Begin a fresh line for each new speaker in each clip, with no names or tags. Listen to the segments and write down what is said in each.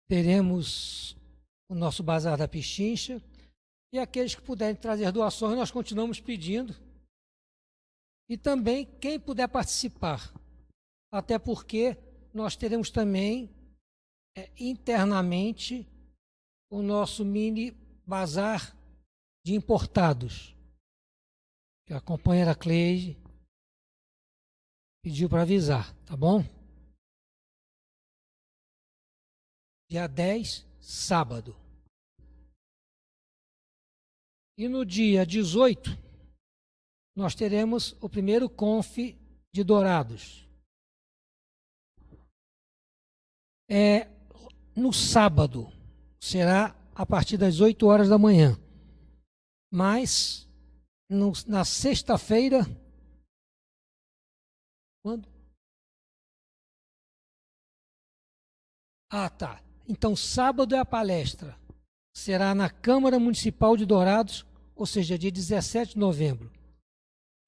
teremos o nosso Bazar da Pichincha, e aqueles que puderem trazer doações, nós continuamos pedindo. E também quem puder participar, até porque nós teremos também internamente o nosso mini bazar de importados, que a companheira Cleide pediu para avisar, tá bom? Dia 10, sábado. E no dia 18, nós teremos o primeiro Conf de Dourados. No sábado, será a partir das 8 horas da manhã. Mas, na sexta-feira... Quando? Ah, tá. Então, sábado é a palestra. Será na Câmara Municipal de Dourados, ou seja, dia 17 de novembro.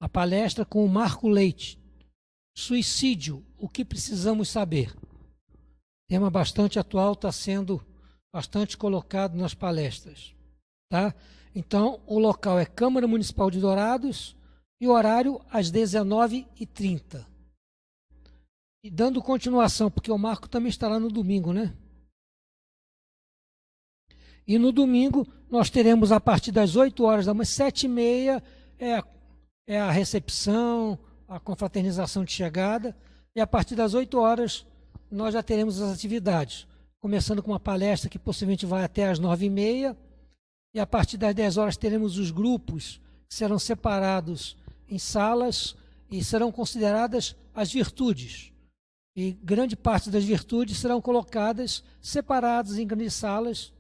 A palestra com o Marco Leite. Suicídio, o que precisamos saber? Tema bastante atual, está sendo bastante colocado nas palestras. Tá? Então, o local é Câmara Municipal de Dourados e o horário às 19h30. E dando continuação, porque o Marco também estará no domingo, né? E no domingo nós teremos a partir das 8 horas da manhã, 7h30 é a recepção, a confraternização de chegada, e a partir das 8 horas nós já teremos as atividades, começando com uma palestra que possivelmente vai até às 9h30, e a partir das 10 horas teremos os grupos que serão separados em salas e serão consideradas as virtudes. E grande parte das virtudes serão colocadas separadas em grandes salas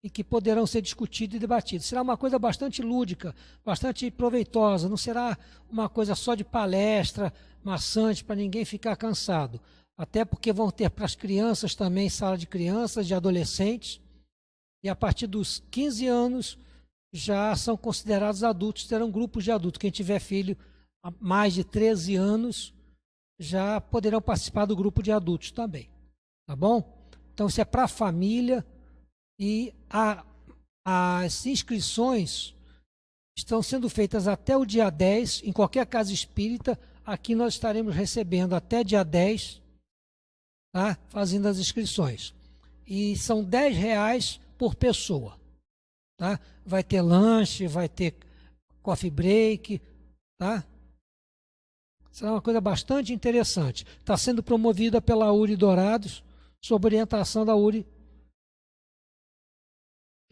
e que poderão ser discutidas e debatidas. Será uma coisa bastante lúdica, bastante proveitosa, não será uma coisa só de palestra, maçante, para ninguém ficar cansado. Até porque vão ter para as crianças também sala de crianças, de adolescentes, e a partir dos 15 anos já são considerados adultos, terão grupos de adultos. Quem tiver filho há mais de 13 anos já poderão participar do grupo de adultos também, tá bom? Então isso é para a família, e as inscrições estão sendo feitas até o dia 10, em qualquer casa espírita. Aqui nós estaremos recebendo até dia 10, tá? Fazendo as inscrições. E são R$10 por pessoa. Tá? Vai ter lanche, vai ter coffee break, tá? Será uma coisa bastante interessante. Está sendo promovida pela URI Dourados, sob orientação da URI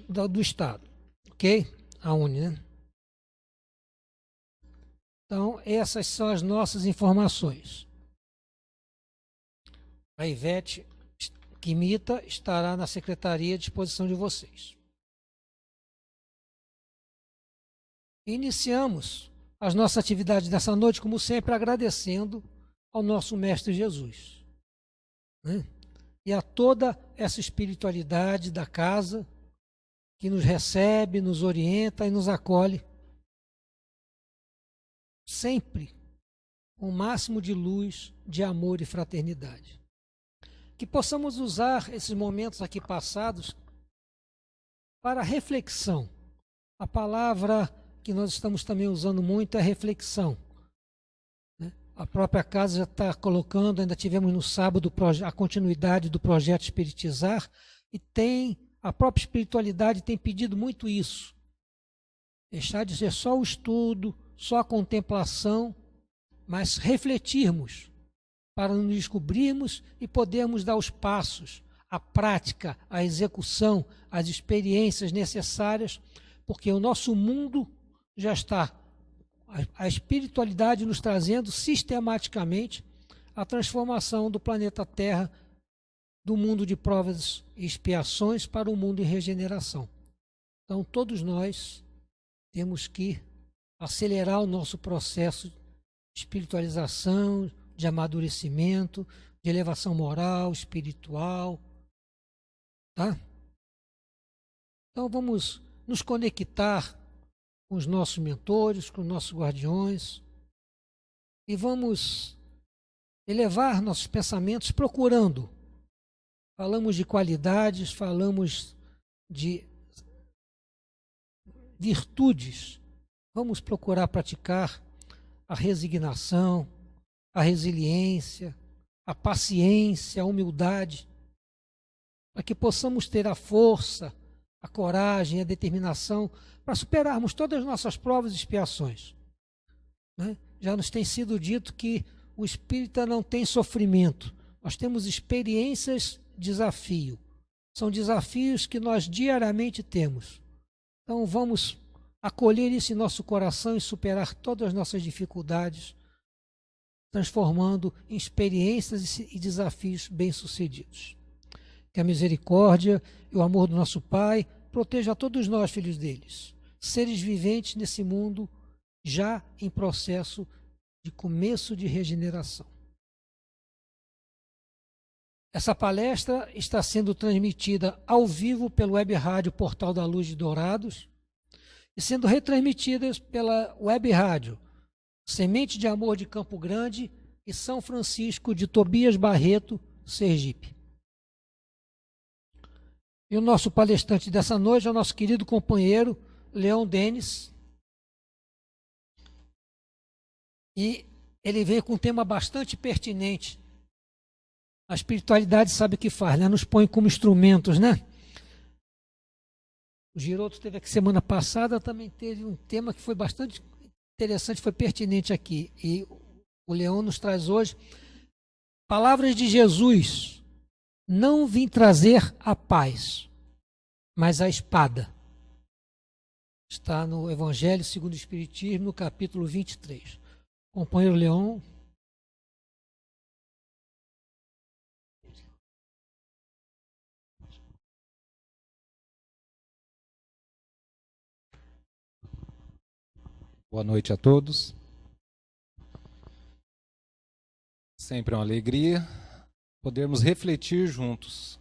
do Estado. Ok? A UNI, né? Então, essas são as nossas informações. A Ivete Quimita estará na secretaria à disposição de vocês. Iniciamos as nossas atividades dessa noite, como sempre, agradecendo ao nosso Mestre Jesus, né? E a toda essa espiritualidade da casa que nos recebe, nos orienta e nos acolhe, sempre com o máximo de luz, de amor e fraternidade. Que possamos usar esses momentos aqui passados para reflexão. A palavra que nós estamos também usando muito é reflexão, né? A própria casa já está colocando, ainda tivemos no sábado a continuidade do projeto Espiritizar, e a própria espiritualidade tem pedido muito isso. Deixar de ser só o estudo, só a contemplação, mas refletirmos para nos descobrirmos e podermos dar os passos, a prática, a execução, as experiências necessárias, porque o nosso mundo já está, a espiritualidade nos trazendo sistematicamente a transformação do planeta Terra, do mundo de provas e expiações para o mundo em regeneração. Então, todos nós temos que acelerar o nosso processo de espiritualização, de amadurecimento, de elevação moral, espiritual, tá? Então, vamos nos conectar com os nossos mentores, com os nossos guardiões, e vamos elevar nossos pensamentos procurando falamos de qualidades, falamos de virtudes. Vamos procurar praticar a resignação, a resiliência, a paciência, a humildade, para que possamos ter a força, a coragem, a determinação para superarmos todas as nossas provas e expiações. Né? Já nos tem sido dito que o espírita não tem sofrimento, nós temos experiências, desafio. São desafios que nós diariamente temos. Então vamos acolher isso em nosso coração e superar todas as nossas dificuldades, transformando em experiências e desafios bem-sucedidos. Que a misericórdia e o amor do nosso Pai proteja a todos nós, filhos deles, seres viventes nesse mundo já em processo de começo de regeneração. Essa palestra está sendo transmitida ao vivo pelo web rádio Portal da Luz de Dourados e sendo retransmitida pela web rádio Semente de Amor de Campo Grande e São Francisco de Tobias Barreto, Sergipe. E o nosso palestrante dessa noite é o nosso querido companheiro Leão Denis. E ele veio com um tema bastante pertinente. A espiritualidade sabe o que faz, né? Nos põe como instrumentos, né? O Giroto teve aqui semana passada, também teve um tema que foi bastante interessante, foi pertinente aqui. E o Leão nos traz hoje palavras de Jesus. Não vim trazer a paz, mas a espada. Está no Evangelho segundo o Espiritismo, no capítulo 23. Companheiro Leão.
Boa noite a todos. Sempre uma alegria podermos refletir juntos.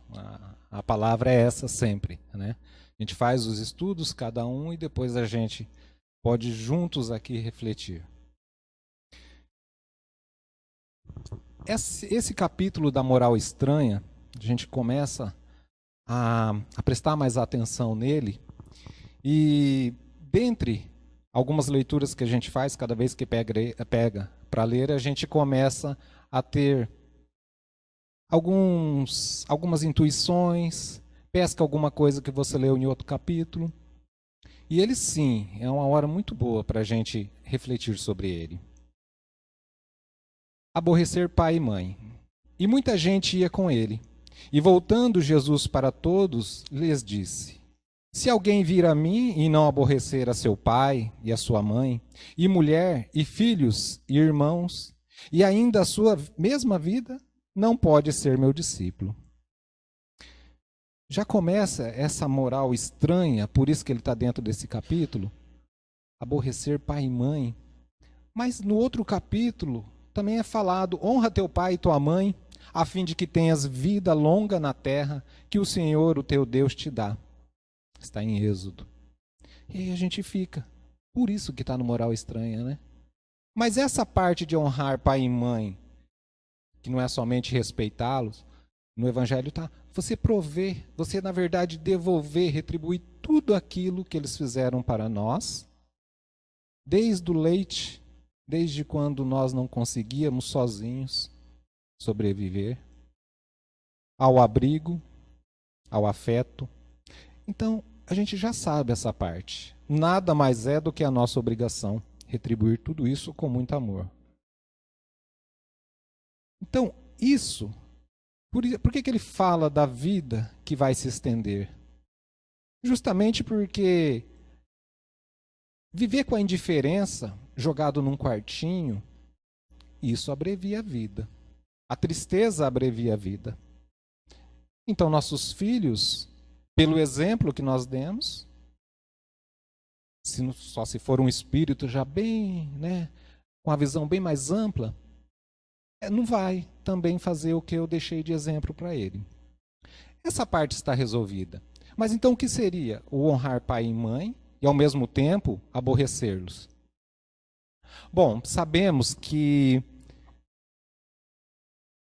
A palavra é essa sempre, né? A gente faz os estudos, cada um, e depois a gente pode juntos aqui refletir. Esse capítulo da moral estranha, a gente começa a prestar mais atenção nele, e dentre algumas leituras que a gente faz, cada vez que pega para ler, a gente começa a ter algumas intuições, pesca alguma coisa que você leu em outro capítulo. E ele sim, é uma hora muito boa para a gente refletir sobre ele. Aborrecer pai e mãe. E muita gente ia com ele. E voltando Jesus para todos, lhes disse: se alguém vir a mim e não aborrecer a seu pai e a sua mãe, e mulher, e filhos, e irmãos, e ainda a sua mesma vida, não pode ser meu discípulo. Já começa essa moral estranha, por isso que ele está dentro desse capítulo, aborrecer pai e mãe. Mas no outro capítulo também é falado, honra teu pai e tua mãe, a fim de que tenhas vida longa na terra, que o Senhor, o teu Deus, te dá. Está em Êxodo. E aí a gente fica. Por isso que está no moral estranha, né? Mas essa parte de honrar pai e mãe, que não é somente respeitá-los, no Evangelho está, você prover, você na verdade devolver, retribuir tudo aquilo que eles fizeram para nós, desde o leite, desde quando nós não conseguíamos sozinhos sobreviver, ao abrigo, ao afeto. Então, a gente já sabe essa parte. Nada mais é do que a nossa obrigação, retribuir tudo isso com muito amor. Então, isso, por que ele fala da vida que vai se estender? Justamente porque viver com a indiferença, jogado num quartinho, isso abrevia a vida. A tristeza abrevia a vida. Então, nossos filhos, pelo exemplo que nós demos, só se for um espírito já bem, né, com a visão bem mais ampla, não vai também fazer o que eu deixei de exemplo para ele. Essa parte está resolvida. Mas então o que seria o honrar pai e mãe e ao mesmo tempo aborrecê-los? Bom, sabemos que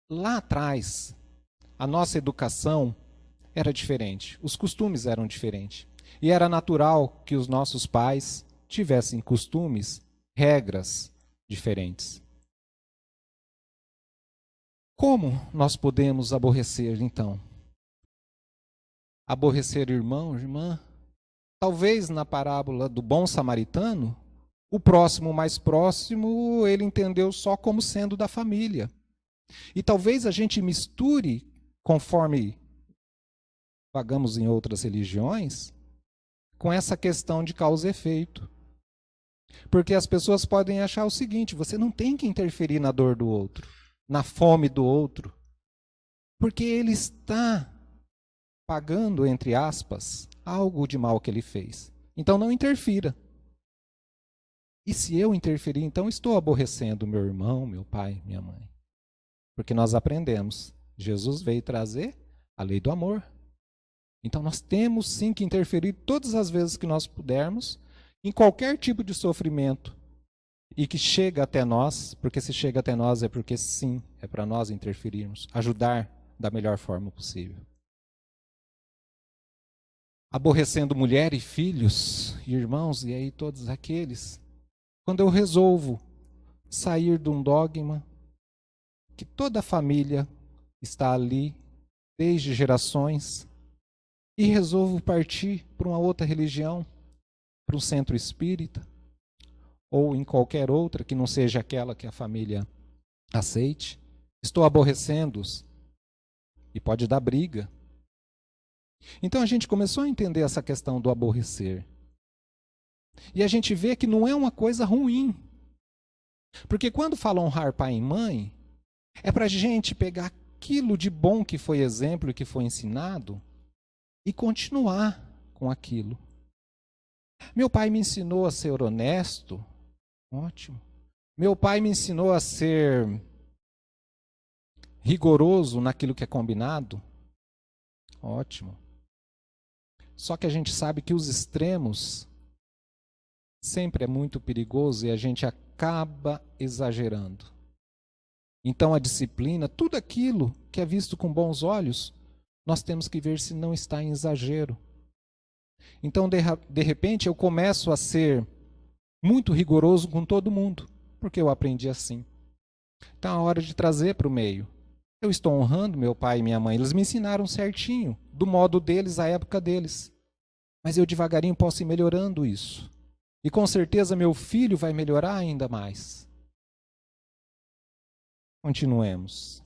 lá atrás a nossa educação era diferente, os costumes eram diferentes. E era natural que os nossos pais tivessem costumes, regras diferentes. Como nós podemos aborrecer, então? Aborrecer irmão, irmã? Talvez na parábola do bom samaritano, o próximo mais próximo ele entendeu só como sendo da família. E talvez a gente misture, conforme pagamos em outras religiões, com essa questão de causa e efeito. Porque as pessoas podem achar o seguinte: você não tem que interferir na dor do outro, na fome do outro, porque ele está pagando, entre aspas, algo de mal que ele fez. Então não interfira. E se eu interferir, então estou aborrecendo meu irmão, meu pai, minha mãe. Porque nós aprendemos, Jesus veio trazer a lei do amor. Então nós temos sim que interferir todas as vezes que nós pudermos, em qualquer tipo de sofrimento, e que chega até nós, porque se chega até nós é porque sim, é para nós interferirmos, ajudar da melhor forma possível. Aborrecendo mulher e filhos, e irmãos, e aí todos aqueles, quando eu resolvo sair de um dogma, que toda a família está ali, desde gerações, e resolvo partir para uma outra religião, para um centro espírita, ou em qualquer outra que não seja aquela que a família aceite, estou aborrecendo-os e pode dar briga. Então a gente começou a entender essa questão do aborrecer. E a gente vê que não é uma coisa ruim. Porque quando fala honrar pai e mãe, é para a gente pegar aquilo de bom que foi exemplo e que foi ensinado e continuar com aquilo. Meu pai me ensinou a ser honesto. Ótimo. Meu pai me ensinou a ser rigoroso naquilo que é combinado. Ótimo. Só que a gente sabe que os extremos sempre é muito perigoso e a gente acaba exagerando. Então a disciplina, tudo aquilo que é visto com bons olhos, nós temos que ver se não está em exagero. Então, de repente, eu começo a ser muito rigoroso com todo mundo, porque eu aprendi assim. Então, é hora de trazer para o meio. Eu estou honrando meu pai e minha mãe. Eles me ensinaram certinho, do modo deles, à época deles. Mas eu devagarinho posso ir melhorando isso. E com certeza meu filho vai melhorar ainda mais. Continuemos.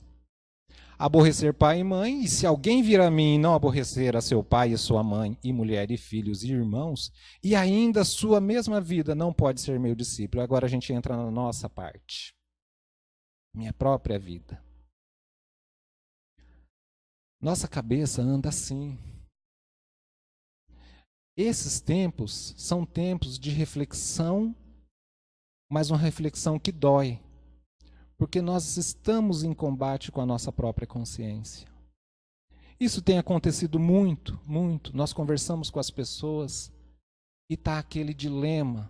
Aborrecer pai e mãe, e se alguém vir a mim e não aborrecer a seu pai e sua mãe, e mulher e filhos e irmãos, e ainda sua mesma vida, não pode ser meu discípulo. Agora a gente entra na nossa parte. Minha própria vida. Nossa cabeça anda assim. Esses tempos são tempos de reflexão, mas uma reflexão que dói. Porque nós estamos em combate com a nossa própria consciência. Isso tem acontecido muito, muito. Nós conversamos com as pessoas e está aquele dilema.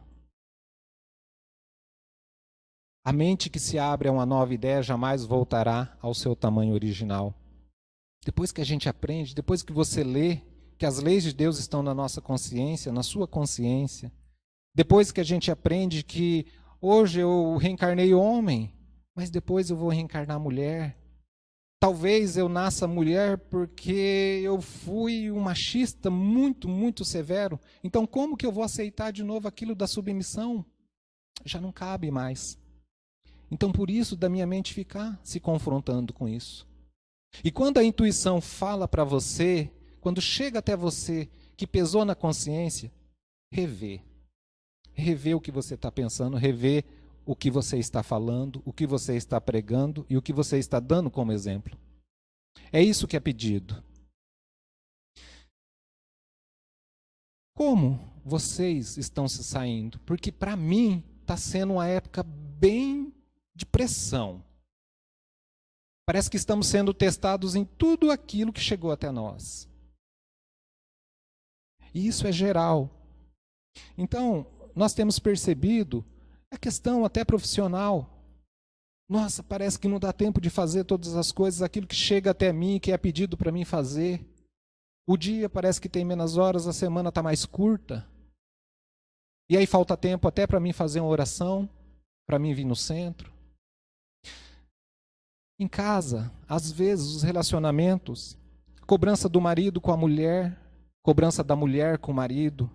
A mente que se abre a uma nova ideia jamais voltará ao seu tamanho original. Depois que a gente aprende, depois que você lê que as leis de Deus estão na nossa consciência, na sua consciência, depois que a gente aprende que hoje eu reencarnei homem, mas depois eu vou reencarnar mulher. Talvez eu nasça mulher porque eu fui um machista muito, muito severo. Então como que eu vou aceitar de novo aquilo da submissão? Já não cabe mais. Então por isso da minha mente ficar se confrontando com isso. E quando a intuição fala para você, quando chega até você que pesou na consciência, rever. Rever o que você está pensando, rever o que você está falando, o que você está pregando e o que você está dando como exemplo. É isso que é pedido. Como vocês estão se saindo? Porque para mim está sendo uma época bem de pressão. Parece que estamos sendo testados em tudo aquilo que chegou até nós. E isso é geral. Então, nós temos percebido a questão até profissional. Nossa, parece que não dá tempo de fazer todas as coisas, aquilo que chega até mim, que é pedido para mim fazer. O dia parece que tem menos horas, a semana está mais curta. E aí falta tempo até para mim fazer uma oração, para mim vir no centro. Em casa, às vezes, os relacionamentos, cobrança do marido com a mulher, cobrança da mulher com o marido,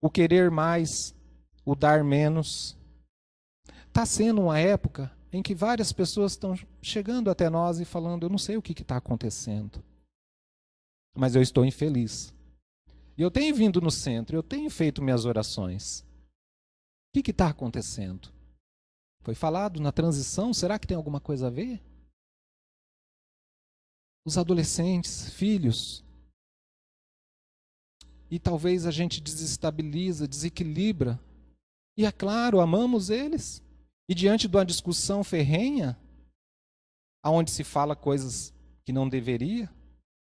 o querer mais, o dar menos. Está sendo uma época em que várias pessoas estão chegando até nós e falando, eu não sei o que está acontecendo, mas eu estou infeliz. E eu tenho vindo no centro, eu tenho feito minhas orações. O que está acontecendo? Foi falado na transição, será que tem alguma coisa a ver? Os adolescentes, filhos. E talvez a gente desestabiliza, desequilibra. E é claro, amamos eles. E diante de uma discussão ferrenha, onde se fala coisas que não deveria,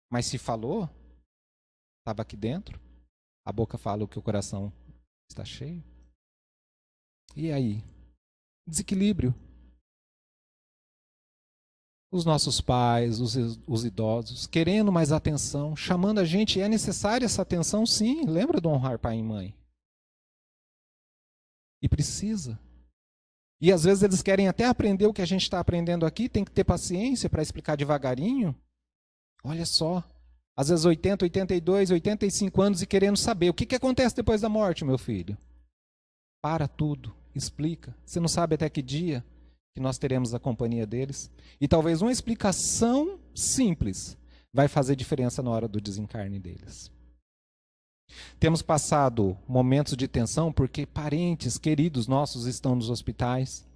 mas se falou, estava aqui dentro. A boca fala o que o coração está cheio. E aí? Desequilíbrio. Os nossos pais, os idosos, querendo mais atenção, chamando a gente, é necessária essa atenção, sim. Lembra de honrar pai e mãe? E precisa. E às vezes eles querem até aprender o que a gente está aprendendo aqui, tem que ter paciência para explicar devagarinho. Olha só, às vezes 80, 82, 85 anos e querendo saber o que acontece depois da morte, meu filho. Para tudo, explica. Você não sabe até que dia que nós teremos a companhia deles. E talvez uma explicação simples vai fazer diferença na hora do desencarne deles. Temos passado momentos de tensão porque parentes queridos nossos estão nos hospitais,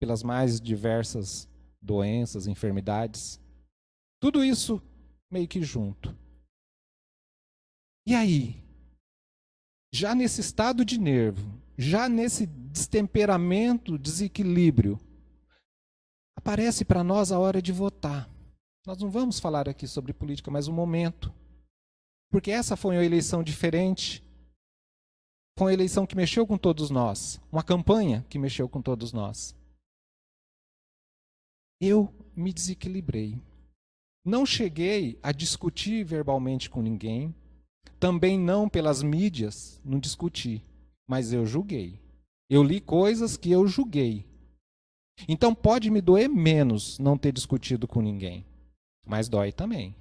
pelas mais diversas doenças, enfermidades. Tudo isso meio que junto. E aí? Já nesse estado de nervo, já nesse destemperamento, desequilíbrio, aparece para nós a hora de votar. Nós não vamos falar aqui sobre política, mas o momento. Porque essa foi uma eleição diferente. Foi uma eleição que mexeu com todos nós. Uma campanha que mexeu com todos nós. Eu me desequilibrei. Não cheguei a discutir verbalmente com ninguém. Também não pelas mídias, não discuti. Mas eu julguei. Eu li coisas que eu julguei. Então pode me doer menos não ter discutido com ninguém. Mas dói também.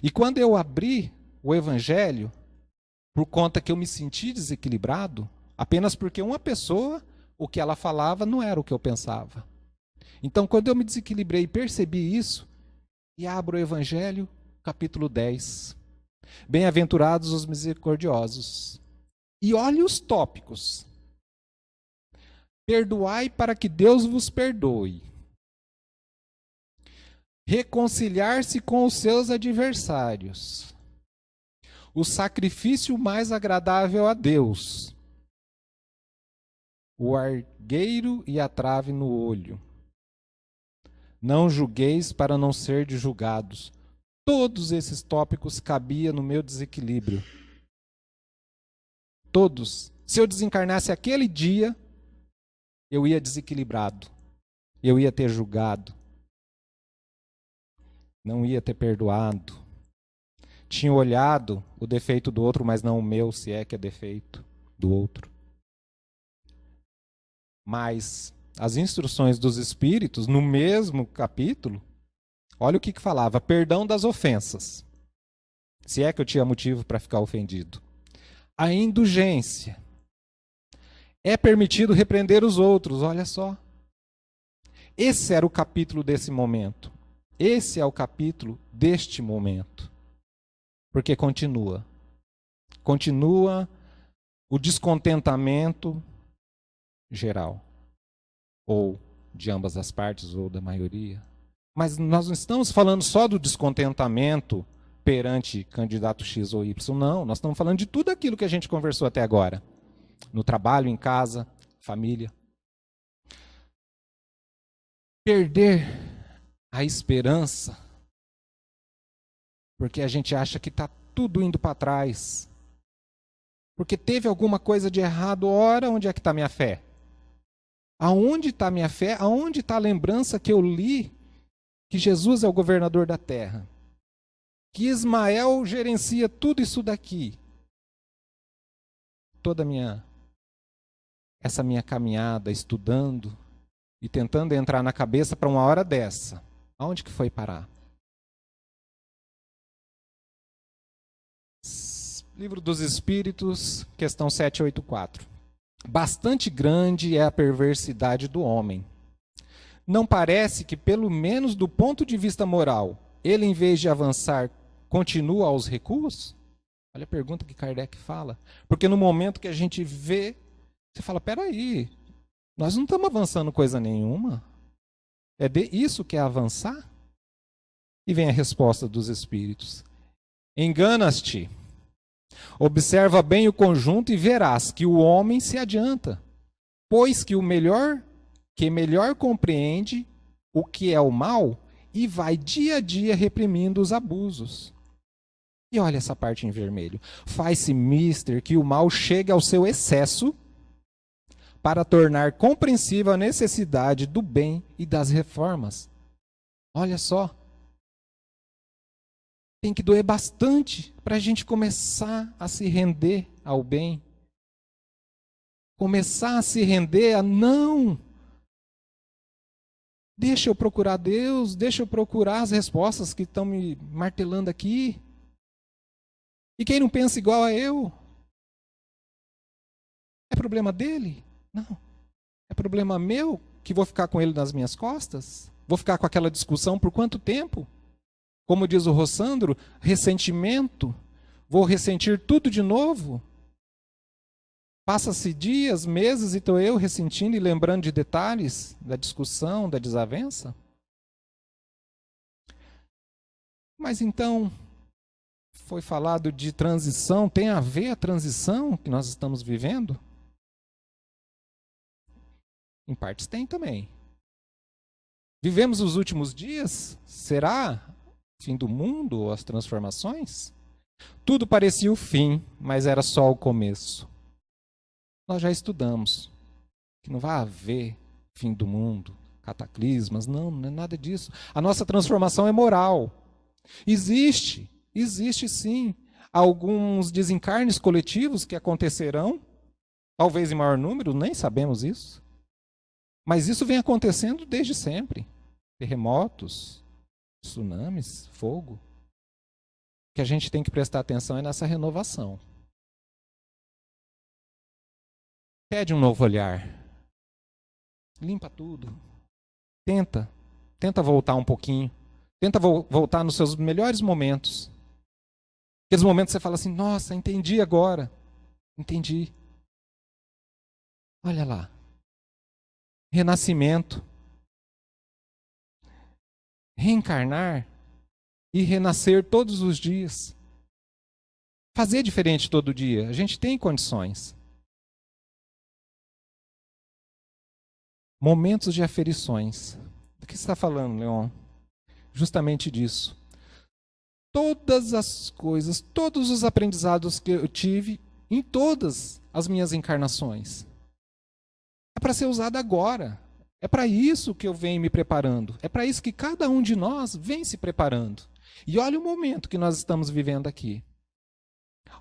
E quando eu abri o Evangelho, por conta que eu me senti desequilibrado, apenas porque uma pessoa, o que ela falava não era o que eu pensava. Então, quando eu me desequilibrei e percebi isso, e abro o Evangelho, capítulo 10. Bem-aventurados os misericordiosos. E olhe os tópicos. Perdoai para que Deus vos perdoe. Reconciliar-se com os seus adversários. O sacrifício mais agradável a Deus. O argueiro e a trave no olho. Não julgueis para não serdes julgados. Todos esses tópicos cabiam no meu desequilíbrio. Todos. Se eu desencarnasse aquele dia, eu ia desequilibrado. Eu ia ter julgado. Não ia ter perdoado. Tinha olhado o defeito do outro, mas não o meu, se é que é defeito do outro. Mas as instruções dos Espíritos, no mesmo capítulo, olha o que falava: perdão das ofensas, se é que eu tinha motivo para ficar ofendido. A indulgência. É permitido repreender os outros, olha só. Esse era o capítulo desse momento. Esse é o capítulo deste momento. Porque continua. Continua o descontentamento geral. Ou de ambas as partes, ou da maioria. Mas nós não estamos falando só do descontentamento perante candidato X ou Y, não. Nós estamos falando de tudo aquilo que a gente conversou até agora. No trabalho, em casa, família. Perder a esperança, porque a gente acha que está tudo indo para trás. Porque teve alguma coisa de errado, ora, onde é que está minha fé? Aonde está a minha fé? Aonde está a lembrança que eu li que Jesus é o governador da terra? Que Ismael gerencia tudo isso daqui? Toda essa minha caminhada, estudando e tentando entrar na cabeça para uma hora dessa. Aonde que foi parar? Livro dos Espíritos, questão 784. Bastante grande é a perversidade do homem. Não parece que, pelo menos do ponto de vista moral, ele, em vez de avançar, continua aos recuos? Olha a pergunta que Kardec fala. Porque no momento que a gente vê, você fala, peraí, nós não estamos avançando coisa nenhuma. É isso que é avançar? E vem a resposta dos Espíritos. Enganas-te. Observa bem o conjunto e verás que o homem se adianta, pois que melhor compreende o que é o mal e vai dia a dia reprimindo os abusos. E olha essa parte em vermelho. Faz-se mister que o mal chegue ao seu excesso para tornar compreensível a necessidade do bem e das reformas. Olha só. Tem que doer bastante para a gente começar a se render ao bem. Começar a se render a não. Deixa eu procurar Deus, deixa eu procurar as respostas que estão me martelando aqui. E quem não pensa igual a eu? É problema dele? Não. É problema meu que vou ficar com ele nas minhas costas? Vou ficar com aquela discussão por quanto tempo? Como diz o Rossandro, ressentimento. Vou ressentir tudo de novo? Passa-se dias, meses e estou eu ressentindo e lembrando de detalhes da discussão, da desavença? Mas então, foi falado de transição, tem a ver a transição que nós estamos vivendo? Em partes tem também. Vivemos os últimos dias? Será fim do mundo ou as transformações? Tudo parecia o fim, mas era só o começo. Nós já estudamos que não vai haver fim do mundo, cataclismas, não é nada disso. A nossa transformação é moral. Existe sim alguns desencarnes coletivos que acontecerão, talvez em maior número, nem sabemos isso. Mas isso vem acontecendo desde sempre. Terremotos, tsunamis, fogo. O que a gente tem que prestar atenção é nessa renovação. Pede um novo olhar. Limpa tudo. Tenta voltar um pouquinho. Tenta voltar nos seus melhores momentos. Aqueles momentos que você fala assim, nossa, entendi agora. Entendi. Olha lá. Renascimento. Reencarnar e renascer todos os dias. Fazer diferente todo dia. A gente tem condições. Momentos de aferições. Do que você está falando, Leon? Justamente disso. Todas as coisas, todos os aprendizados que eu tive em todas as minhas encarnações. É para ser usado agora. É para isso que eu venho me preparando. É para isso que cada um de nós vem se preparando. E olha o momento que nós estamos vivendo aqui.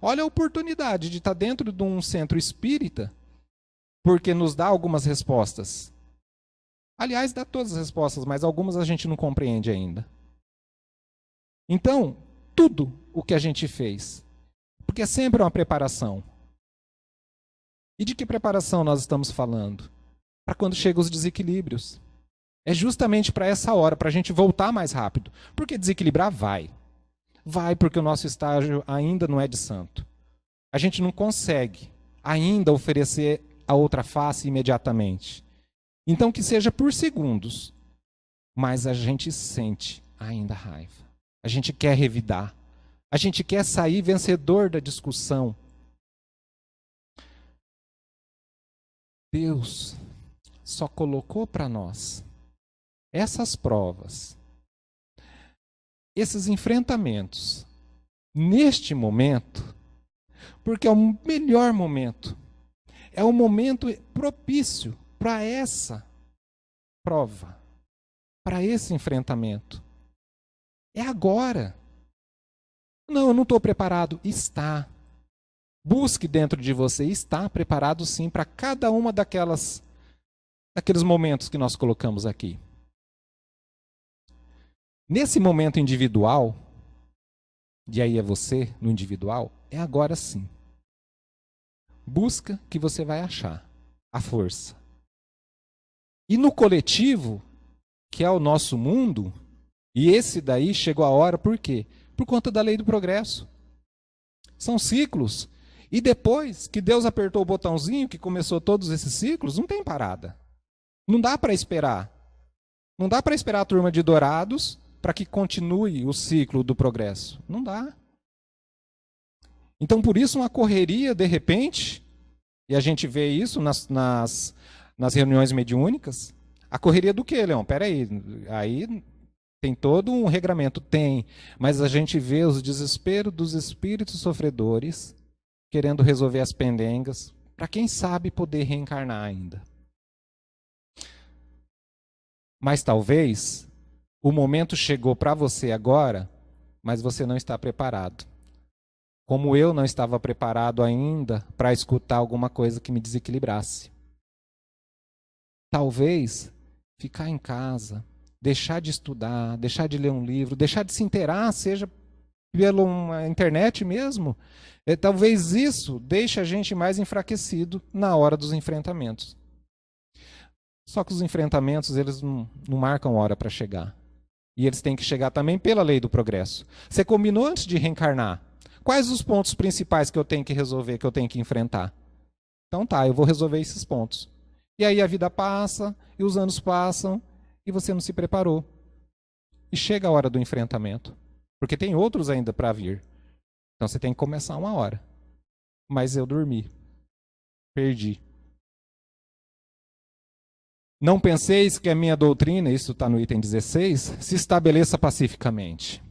Olha a oportunidade de estar dentro de um centro espírita, porque nos dá algumas respostas. Aliás, dá todas as respostas, mas algumas a gente não compreende ainda. Então, tudo o que a gente fez, porque é sempre uma preparação. E de que preparação nós estamos falando? Para quando chegam os desequilíbrios. É justamente para essa hora, para a gente voltar mais rápido. Porque desequilibrar vai. Vai porque o nosso estágio ainda não é de santo. A gente não consegue ainda oferecer a outra face imediatamente. Então que seja por segundos. Mas a gente sente ainda raiva. A gente quer revidar. A gente quer sair vencedor da discussão. Deus só colocou para nós essas provas, esses enfrentamentos, neste momento, porque é o melhor momento. É o momento propício para essa prova, para esse enfrentamento. É agora. Não, eu não estou preparado. Está. Busque dentro de você. Está preparado sim para cada uma daqueles momentos que nós colocamos aqui. Nesse momento individual, e aí é você no individual, é agora sim. Busca que você vai achar a força. E no coletivo, que é o nosso mundo, e esse daí chegou a hora, por quê? Por conta da lei do progresso. São ciclos. E depois que Deus apertou o botãozinho, que começou todos esses ciclos, não tem parada. Não dá para esperar. Não dá para esperar a turma de Dourados para que continue o ciclo do progresso. Não dá. Então, por isso, uma correria, de repente, e a gente vê isso nas reuniões mediúnicas, a correria do quê, Leão? Peraí, aí tem todo um regramento, tem, mas a gente vê os desesperos dos espíritos sofredores querendo resolver as pendengas, para quem sabe poder reencarnar ainda. Mas talvez o momento chegou para você agora, mas você não está preparado. Como eu não estava preparado ainda para escutar alguma coisa que me desequilibrasse. Talvez ficar em casa, deixar de estudar, deixar de ler um livro, deixar de se inteirar, seja pela internet mesmo, talvez isso deixe a gente mais enfraquecido na hora dos enfrentamentos. Só que os enfrentamentos, eles não marcam hora para chegar. E eles têm que chegar também pela lei do progresso. Você combinou antes de reencarnar. Quais os pontos principais que eu tenho que resolver, que eu tenho que enfrentar? Então tá, eu vou resolver esses pontos. E aí a vida passa, e os anos passam, e você não se preparou. E chega a hora do enfrentamento. Porque tem outros ainda para vir. Então você tem que começar uma hora. Mas eu dormi. Perdi. Não penseis que a minha doutrina, isso está no item 16, se estabeleça pacificamente.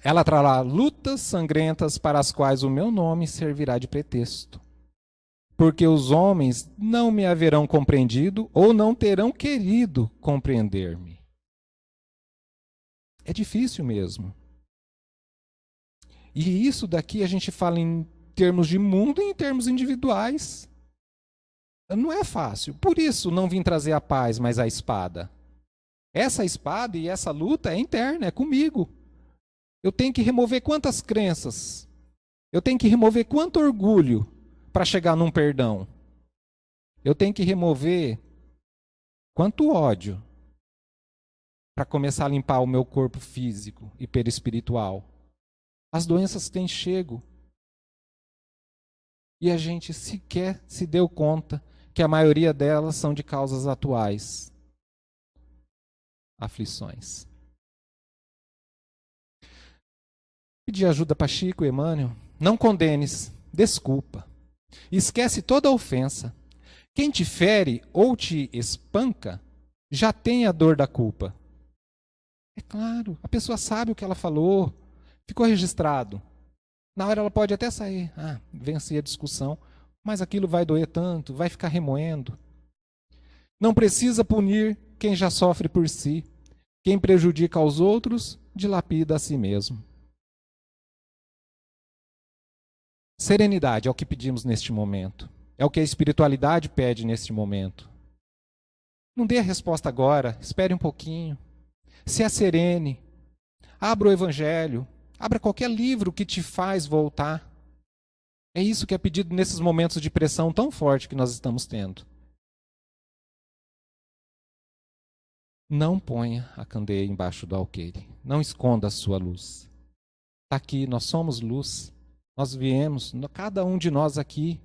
Ela trará lutas sangrentas para as quais o meu nome servirá de pretexto. Porque os homens não me haverão compreendido ou não terão querido compreender-me. É difícil mesmo. E isso daqui a gente fala em termos de mundo e em termos individuais. Não é fácil. Por isso não vim trazer a paz, mas a espada. Essa espada e essa luta é interna, é comigo. Eu tenho que remover quantas crenças? Eu tenho que remover quanto orgulho para chegar num perdão? Eu tenho que remover quanto ódio para começar a limpar o meu corpo físico e perispiritual? As doenças têm chego. E a gente sequer se deu conta que a maioria delas são de causas atuais. Aflições. Pedir ajuda para Chico e Emmanuel. Não condenes, desculpa. Esquece toda ofensa. Quem te fere ou te espanca, já tem a dor da culpa. É claro, a pessoa sabe o que ela falou, ficou registrado. Na hora ela pode até sair, vencer a discussão, mas aquilo vai doer tanto, vai ficar remoendo. Não precisa punir quem já sofre por si. Quem prejudica aos outros, dilapida a si mesmo. Serenidade é o que pedimos neste momento. É o que a espiritualidade pede neste momento. Não dê a resposta agora, espere um pouquinho. Se aserene. Abra o Evangelho. Abra qualquer livro que te faz voltar. É isso que é pedido nesses momentos de pressão tão forte que nós estamos tendo. Não ponha a candeia embaixo do alqueire. Não esconda a sua luz. Está aqui, nós somos luz. Nós viemos, cada um de nós aqui.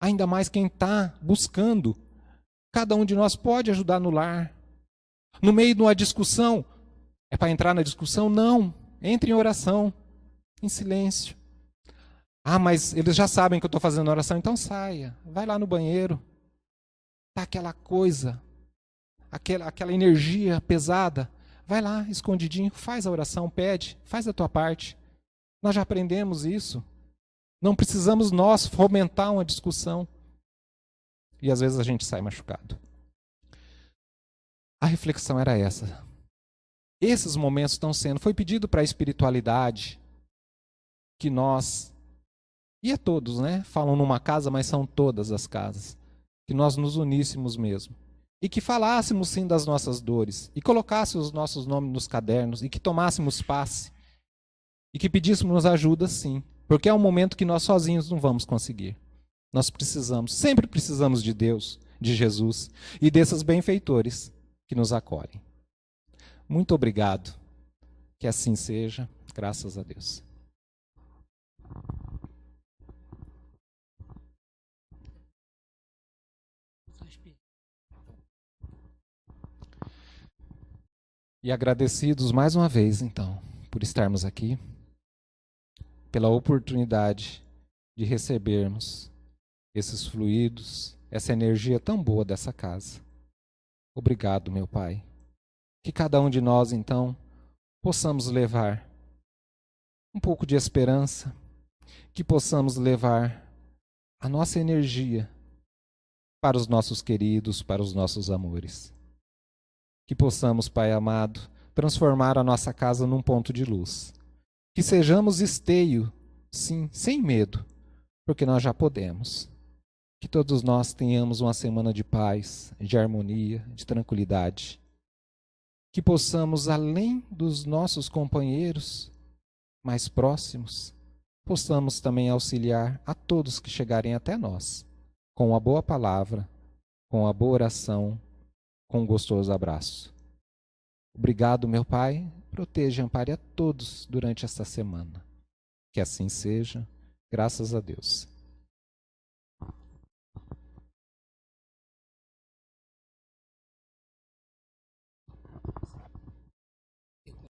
Ainda mais quem está buscando. Cada um de nós pode ajudar no lar. No meio de uma discussão, é para entrar na discussão? Não. Entre em oração, em silêncio. Mas eles já sabem que eu estou fazendo oração, então saia. Vai lá no banheiro. Está aquela coisa, aquela energia pesada. Vai lá, escondidinho, faz a oração, pede, faz a tua parte. Nós já aprendemos isso. Não precisamos nós fomentar uma discussão. E às vezes a gente sai machucado. A reflexão era essa. Esses momentos estão sendo, foi pedido para a espiritualidade que nós, e é todos, né? Falam numa casa, mas são todas as casas. Que nós nos uníssemos mesmo. E que falássemos sim das nossas dores. E colocássemos os nossos nomes nos cadernos. E que tomássemos passe. E que pedíssemos ajuda sim. Porque é um momento que nós sozinhos não vamos conseguir. Nós precisamos, sempre precisamos de Deus, de Jesus e desses benfeitores que nos acolhem. Muito obrigado. Que assim seja. Graças a Deus. E agradecidos mais uma vez, então, por estarmos aqui, pela oportunidade de recebermos esses fluidos, essa energia tão boa dessa casa. Obrigado, meu Pai. Que cada um de nós, então, possamos levar um pouco de esperança, que possamos levar a nossa energia para os nossos queridos, para os nossos amores. Que possamos, Pai amado, transformar a nossa casa num ponto de luz. Que sejamos esteio, sim, sem medo, porque nós já podemos. Que todos nós tenhamos uma semana de paz, de harmonia, de tranquilidade. Que possamos, além dos nossos companheiros mais próximos, possamos também auxiliar a todos que chegarem até nós, com a boa palavra, com a boa oração, com um gostoso abraço. Obrigado, meu Pai. Proteja e ampare a todos durante esta semana. Que assim seja. Graças a Deus.